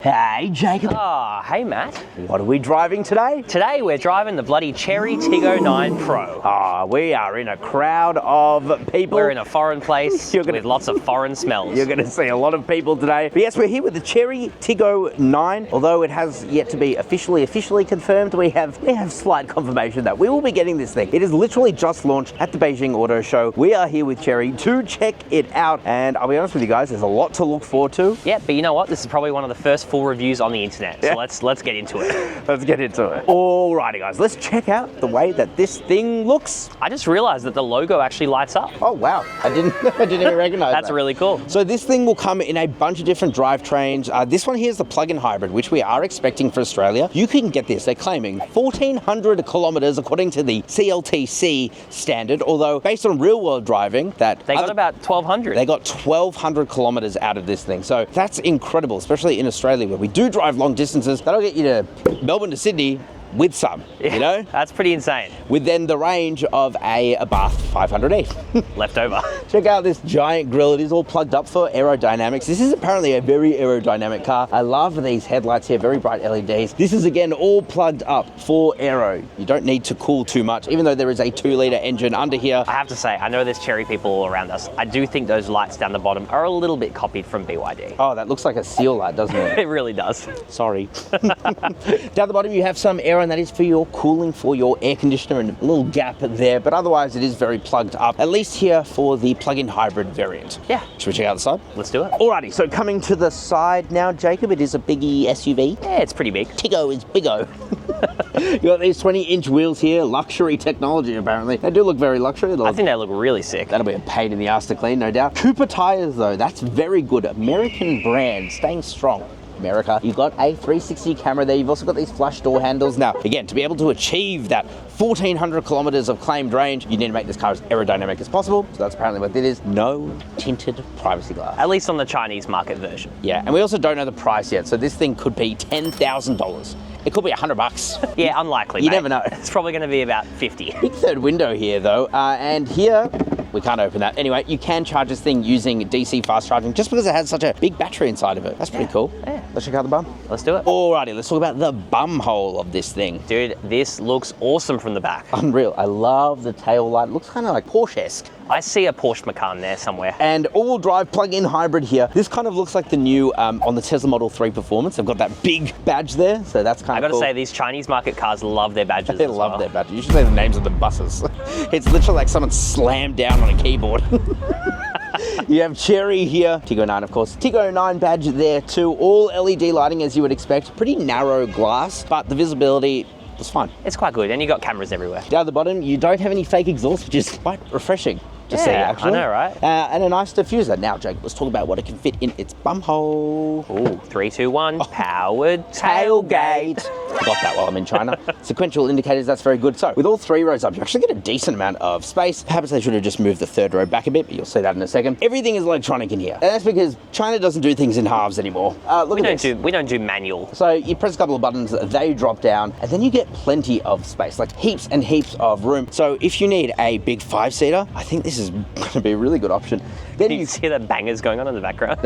Hey, Jacob. Oh, hey, Matt. What are we driving today? Today we're driving the bloody Chery Tiggo 9 Pro. We are in a crowd of people. We're in a foreign place with lots of foreign smells. You're going to see a lot of people today. But yes, we're here with the Chery Tiggo 9. Although it has yet to be officially confirmed, we have slight confirmation that we will be getting this thing. It is literally just launched at the Beijing Auto Show. We are here with Chery to check it out. And I'll be honest with you guys, there's a lot to look forward to. Yeah, but you know what? This is probably one of the first full reviews on the internet. So Yeah. let's get into it. Let's get into it. Alrighty guys, let's check out the way that this thing looks. I just realized that the logo actually lights up. Oh wow, I didn't even recognize That's that. really cool. So this thing will come in a bunch of different drivetrains. This one here is the plug-in hybrid, which we are expecting for Australia. You can get this, they're claiming 1,400 kilometers according to the CLTC standard, although based on real-world driving, that They got about 1,200. They got 1,200 kilometers out of this thing. So that's incredible, especially in Australia where we do drive long distances. That'll get you to Melbourne to Sydney with some, you know? That's pretty insane. With then the range of a Bath 500e. Left over. Check out this giant grille. It is all plugged up for aerodynamics. This is apparently a very aerodynamic car. I love these headlights here, very bright LEDs. This is again all plugged up for aero. You don't need to cool too much, even though there is a 2-litre engine under here. I have to say, I know there's Chery people all around us. I do think those lights down the bottom are a little bit copied from BYD. Oh, that looks like a seal light, doesn't it? It really does. Sorry. Down the bottom you have some air, and that is for your cooling, for your air conditioner, and a little gap there, but otherwise it is very plugged up, at least here for the plug-in hybrid variant. Yeah. Should we check out the side? Let's do it. Alrighty, so coming to the side now, Jacob, it is a biggie SUV. Yeah, it's pretty big. Tiggo is biggo. You got these 20-inch wheels here, luxury technology apparently. They do look very luxury. I think they look really sick. That'll be a pain in the ass to clean, no doubt. Cooper tires though, that's very good. American brand, staying strong. America. You've got a 360 camera there. You've also got these flush door handles. Now, again, to be able to achieve that 1,400 kilometers of claimed range, you need to make this car as aerodynamic as possible. So that's apparently what it is. No tinted privacy glass. At least on the Chinese market version. Yeah, and we also don't know the price yet. So this thing could be $10,000. It could be $100. Yeah, unlikely, You mate. never know. It's probably going to be about 50. Big third window here though, and here, we can't open that. Anyway, you can charge this thing using DC fast charging just because it has such a big battery inside of it. That's pretty cool. Yeah. Let's check out the bum. Let's do it. Alrighty, let's talk about the bum hole of this thing. Dude, this looks awesome from the back. Unreal. I love the tail light. It looks kind of like Porsche-esque. I see a Porsche Macan there somewhere. And all-wheel drive plug-in hybrid here. This kind of looks like the new on the Tesla Model 3 Performance. They've got that big badge there, so that's kind I of gotta cool. say, these Chinese market cars love their badges. They as love well. their badges. You should say the names of the buses. It's literally like someone slammed down on a keyboard. You have Chery here, Tiggo 9 of course, Tiggo 9 badge there too, all LED lighting as you would expect, pretty narrow glass, but the visibility was fine. It's quite good, and you got cameras everywhere. Down the bottom, you don't have any fake exhaust, which is quite refreshing to see actually. I know, right? And a nice diffuser. Now, Jake, let's talk about what it can fit in its bum hole. Ooh, 3, 2, 1, powered Tailgate. tailgate. Got that while I'm in China. Sequential indicators, that's very good. So with all 3 rows up, you actually get a decent amount of space. Perhaps they should have just moved the 3rd row back a bit, but you'll see that in a second. Everything is electronic in here. And that's because China doesn't do things in halves anymore. Look at this. We don't do manual. So you press a couple of buttons, they drop down, and then you get plenty of space, like heaps and heaps of room. So if you need a big 5-seater, I think this is going to be a really good option. Then You see the bangers going on in the background?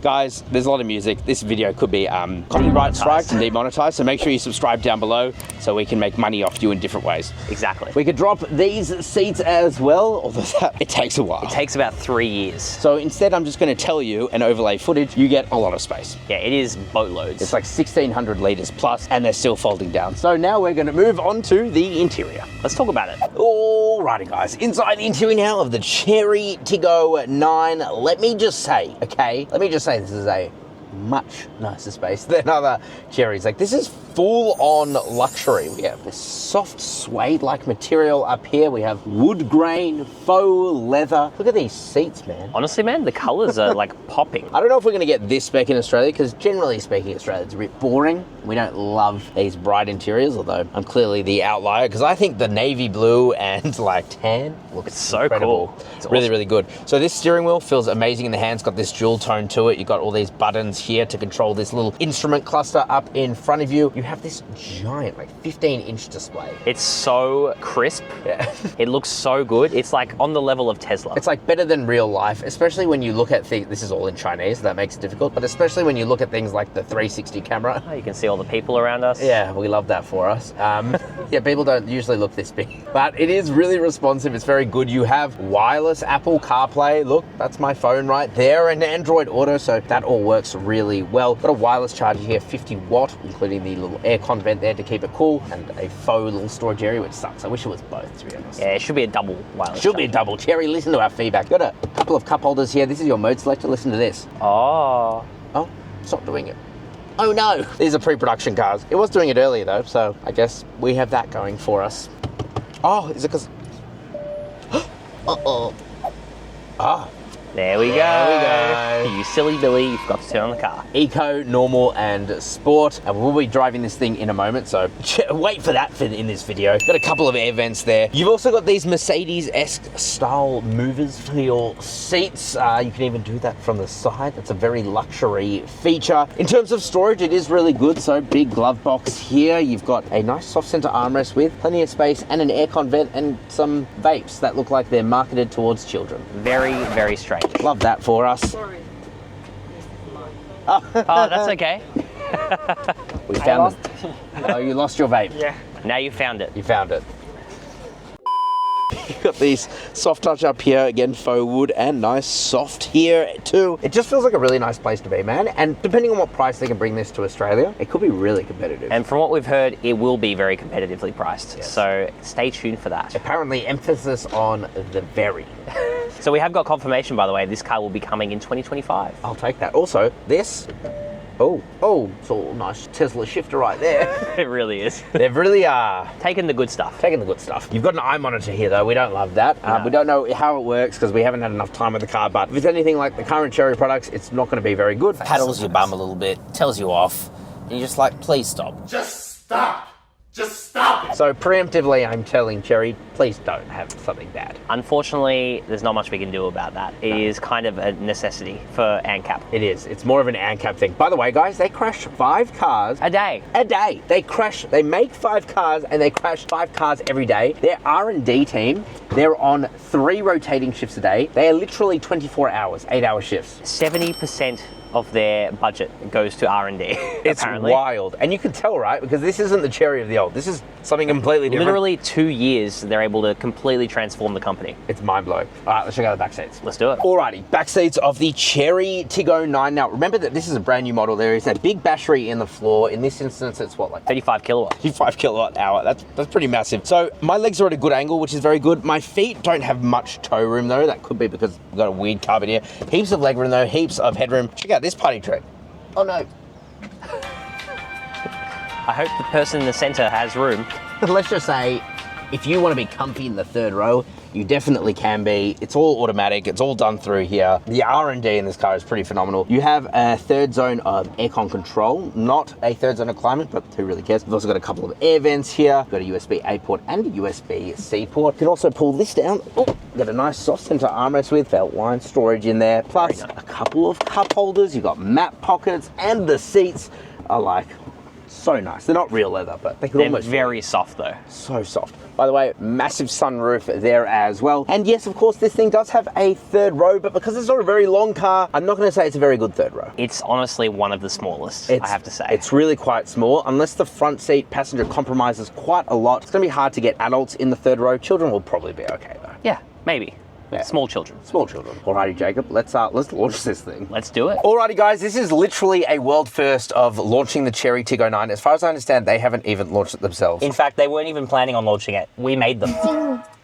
Guys, there's a lot of music. This video could be copyright striked and demonetized, so make sure you subscribe down below so we can make money off you in different ways. Exactly. We could drop these seats as well, although it takes a while. It takes about 3 years. So instead, I'm just going to tell you and overlay footage, you get a lot of space. Yeah, it is boatloads. It's like 1,600 litres plus, and they're still folding down. So now we're going to move on to the interior. Let's talk about it. Alrighty guys, inside the interior now of the Chery Tiggo 9. Let me just say this is a much nicer space than other Cherys. Like, this is full-on luxury. We have this soft suede-like material up here. We have wood grain, faux leather. Look at these seats, man. Honestly, man, the colors are like popping. I don't know if we're going to get this spec in Australia, because generally speaking, Australia's a bit boring. We don't love these bright interiors, although I'm clearly the outlier, because I think the navy blue and like tan looks so incredible. cool. It's really, awesome. really good. So this steering wheel feels amazing in the hands. Got this dual tone to it. You've got all these buttons here. here to control this little instrument cluster up in front of you. You have this giant, like 15-inch display. It's so crisp. Yeah. It looks so good. It's like on the level of Tesla. It's like better than real life, especially when you look at things. This is all in Chinese, so that makes it difficult, but especially when you look at things like the 360 camera. Oh, you can see all the people around us. Yeah, we love that for us. Yeah, people don't usually look this big, but it is really responsive. It's very good. You have wireless Apple CarPlay. Look, that's my phone right there, and Android Auto, so that all works really well. Got a wireless charger here, 50 watt, including the little aircon vent there to keep it cool, and a faux little storage area, which sucks. I wish it was both, to be honest. Yeah, it should be a double wireless. Should be a double. Chery, listen to our feedback. Got a couple of cup holders here. This is your mode selector. Listen to this. Oh. Oh, stop doing it. Oh no! These are pre-production cars. It was doing it earlier though, so I guess we have that going for us. Oh, is it because... Uh-oh. Ah. There we go. There we go. You silly Billy, you've got to turn on the car. Eco, normal, and sport. And we'll be driving this thing in a moment, so wait for that in this video. Got a couple of air vents there. You've also got these Mercedes-esque style movers for your seats. You can even do that from the side. That's a very luxury feature. In terms of storage, it is really good. So big glove box here. You've got a nice soft center armrest with plenty of space and an aircon vent and some vapes that look like they're marketed towards children. Very, very strange. Love that for us. Sorry. Oh, that's okay. We found it. Oh, you lost your vape. Yeah. Now you found it. You found it. You've got these soft touch up here, again, faux wood, and nice soft here too. It just feels like a really nice place to be, man. And depending on what price they can bring this to Australia, it could be really competitive. And from what we've heard, it will be very competitively priced. Yes. So stay tuned for that. Apparently, emphasis on the very. So we have got confirmation, by the way, this car will be coming in 2025. I'll take that. Also, this. Oh, it's all nice Tesla shifter right there. It really is. They've really Taking the good stuff. taking the good stuff. You've got an eye monitor here though. We don't love that. No. We don't know how it works because we haven't had enough time with the car, but if it's anything like the current Chery products, it's not going to be very good. Paddles your bum a little bit, tells you off, and you're just like, please stop. Just stop! Just stop it! So preemptively, I'm telling Chery, please don't have something bad. Unfortunately, there's not much we can do about that. It is kind of a necessity for ANCAP. It is. It's more of an ANCAP thing. By the way, guys, they crash 5 cars A day. a day. They make 5 cars and they crash 5 cars every day. Their R&D team, they're on 3 rotating shifts a day. They are literally 24 hours, 8-hour shifts. 70% of their budget goes to R&D. It's apparently. wild. And you can tell, right? Because this isn't the Chery of the old. This is something completely different. Literally 2 years, they're able to completely transform the company. It's mind-blowing. All right, let's check out the back seats. Let's do it. Alrighty, back seats of the Chery Tiggo 9. Now, remember that this is a brand new model. There is a big battery in the floor. In this instance, it's what, like 35 kilowatts. 55 kilowatt hour. That's pretty massive. So my legs are at a good angle, which is very good. My feet don't have much toe room though. That could be because we've got a weird carpet here. Heaps of leg room though, heaps of headroom. Check out this party trick. Oh no. I hope the person in the center has room. Let's just say, if you want to be comfy in the 3rd row, you definitely can be. It's all automatic. It's all done through here. The R&D in this car is pretty phenomenal. You have a 3rd zone of aircon control, not a 3rd zone of climate, but who really cares? You've also got a couple of air vents here. You've got a USB-A port and a USB-C port. You can also pull this down. Oh, got a nice soft center armrest with belt line storage in there. Plus a couple of cup holders. You've got map pockets, and the seats are like so nice. They're not real leather, but they could They're almost very soft though. so soft. By the way, massive sunroof there as well. And yes, of course, this thing does have a 3rd row, but because it's not a very long car, I'm not going to say it's a very good 3rd row. It's honestly one of the smallest, I have to say. It's really quite small. Unless the front seat passenger compromises quite a lot, it's going to be hard to get adults in the 3rd row. Children will probably be okay though. Yeah, maybe. Yeah. Small children. Small children. Alrighty, Jacob, let's launch this thing. Let's do it. Alrighty, guys, this is literally a world first of launching the Chery Tiggo 9. As far as I understand, they haven't even launched it themselves. In fact, they weren't even planning on launching it. We made them.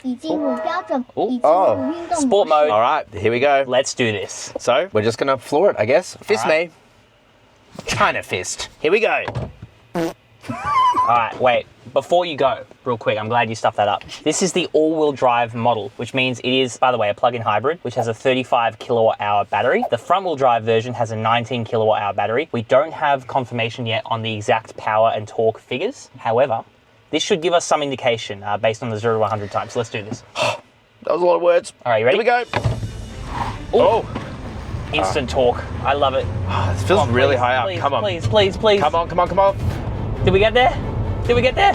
已经入标准，已经 Oh. 入运动 Sport 模式 mode. All right, here we go. Let's do this. So we're just gonna floor it, I guess. Fist All right. me. China fist. Here we go. All right, wait. Before you go, real quick, I'm glad you stuffed that up. This is the all-wheel drive model, which means it is, by the way, a plug-in hybrid, which has a 35 kilowatt hour battery. The front-wheel drive version has a 19 kilowatt hour battery. We don't have confirmation yet on the exact power and torque figures. However, this should give us some indication based on the 0 to 100 times. So let's do this. That was a lot of words. All right, you ready? Here we go. Oh. Instant torque. I love it. This feels Come on, really please, high up. please, Come on. Please, please, please. Come on, come on, come on. Did we get there? Did we get there?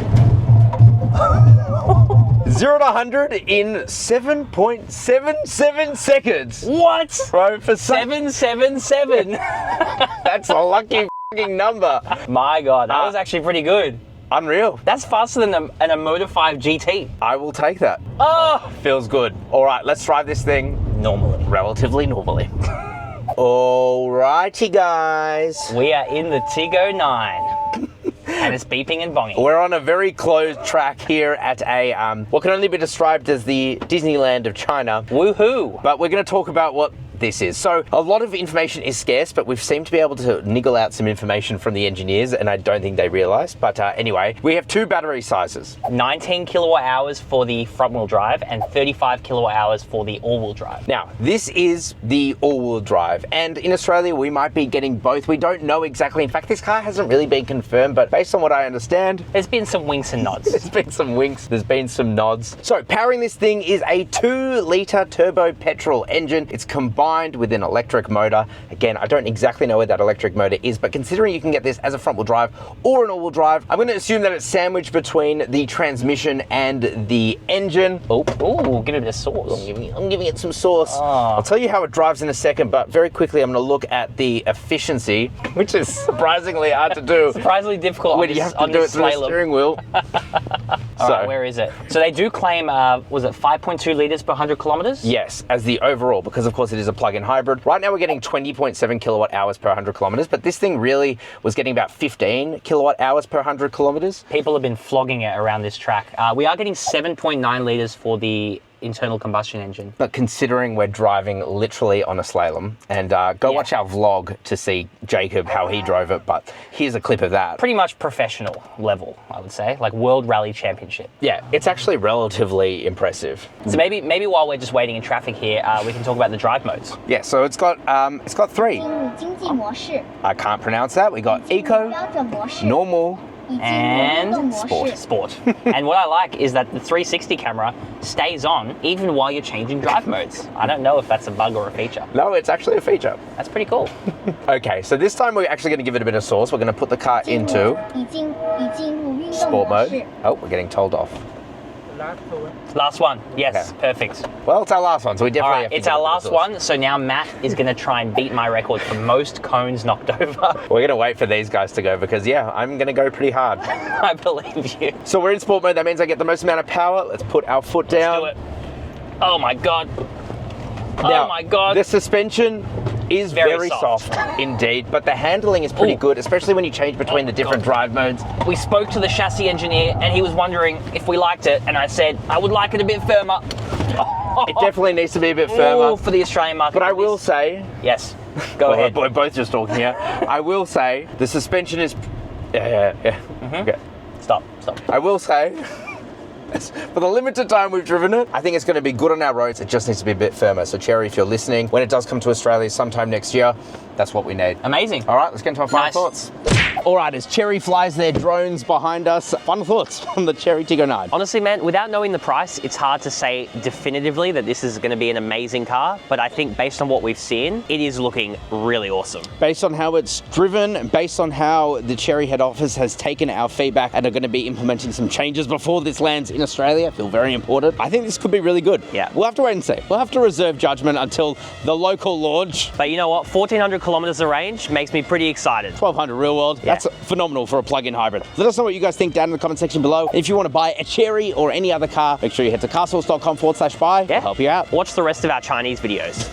0 to 100 in 7.77 seconds. What? Bro, for some, 777. that's a lucky f***ing number. My God, that was actually pretty good. Unreal. That's faster than an Omoda 5 GT. I will take that. Oh, Feels good. All right, let's drive this thing normally. relatively normally. Alrighty, guys. We are in the Tiggo 9. And it's beeping and bonging. We're on a very closed track here at a what can only be described as the Disneyland of China. Woohoo! But we're going to talk about what this is. So a lot of information is scarce, but we've seemed to be able to niggle out some information from the engineers, and I don't think they realized. But anyway, we have two battery sizes. 19 kilowatt hours for the front wheel drive and 35 kilowatt hours for the all wheel drive. Now, this is the all-wheel drive, and in Australia, we might be getting both. We don't know exactly. In fact, this car hasn't really been confirmed, but based on what I understand, There's been some winks and nods. there's been some winks, there's been some nods. So powering this thing is a 2-litre turbo petrol engine. It's combined with an electric motor. Again, I don't exactly know where that electric motor is, but considering you can get this as a front wheel drive or an all wheel drive, I'm going to assume that it's sandwiched between the transmission and the engine. Oh, give it a bit of sauce. I'm giving it some sauce. I'll tell you how it drives in a second, but very quickly I'm going to look at the efficiency, which is surprisingly hard to do Surprisingly difficult when on you this, have to on do it this through the slalom. steering wheel. All right, where is it? So they do claim, was it 5.2 litres per 100 kilometres? Yes, as the overall, because of course it is a plug-in hybrid. Right now we're getting 20.7 kilowatt hours per 100 kilometers, but this thing really was getting about 15 kilowatt hours per 100 kilometers. People have been flogging it around this track. We are getting 7.9 litres for the internal combustion engine. But considering we're driving literally on a slalom, and go watch our vlog to see Jacob, how he drove it, but here's a clip of that. Pretty much professional level, I would say, like World Rally Championship. Yeah, it's actually relatively impressive. So maybe while we're just waiting in traffic here, we can talk about the drive modes. Yeah, so it's got 3. 进入经济模式， I can't pronounce that. We got 进入 eco, 标准模式， normal, 以及运动 And 模式。 sport. And what I like is that the 360 camera stays on even while you're changing drive modes. I don't know if that's a bug or a feature. No, it's actually a feature. That's pretty cool. Okay, so this time we're actually going to give it a bit of sauce. We're going to put the car into 已进入运动 sport 模 mode. 式。 Oh, we're getting told off. Last one. Yes, Okay. perfect. Well, it's our last one, so we All definitely right, have to it's give it our a bit of last sauce. one. So now Matt is going to try and beat my record for most cones knocked over. We're going to wait for these guys to go because, yeah, I'm going to go pretty hard. I believe you. So we're in sport mode. That means I get the most amount of power. Let's put our foot down. Do it. Oh my God. Now, Oh my God. The suspension is Very very soft. soft indeed, but the handling is pretty Ooh. good, especially when you change between the different drive modes. We spoke to the chassis engineer and he was wondering if we liked it, and I said I would like it a bit firmer. It definitely needs to be a bit Ooh, firmer. for the Australian market. But I will say, Yes. Go well, ahead. we're both just talking here. I will say the suspension is, yeah. Mm-hmm. Okay. Stop. I will say, for the limited time we've driven it, I think it's going to be good on our roads. It just needs to be a bit firmer. So Chery, if you're listening, when it does come to Australia sometime next year, that's what we need. Amazing. All right, let's get into our final Nice. thoughts. All right, as Chery flies their drones behind us, final thoughts on the Chery Tiggo 9. Honestly, man, without knowing the price, it's hard to say definitively that this is going to be an amazing car. But I think based on what we've seen, it is looking really awesome. Based on how it's driven, based on how the Chery head office has taken our feedback and are going to be implementing some changes before this lands in Australia, I feel very important. I think this could be really good. Yeah. We'll have to wait and see. We'll have to reserve judgment until the local launch. But you know what? 1,400 kilometers of range makes me pretty excited. 1200 real world. Yeah. That's phenomenal for a plug-in hybrid. Let us know what you guys think down in the comment section below. If you want to buy a Chery or any other car, make sure you head to carsauce.com/buy. Yeah. We'll help you out. Watch the rest of our Chinese videos.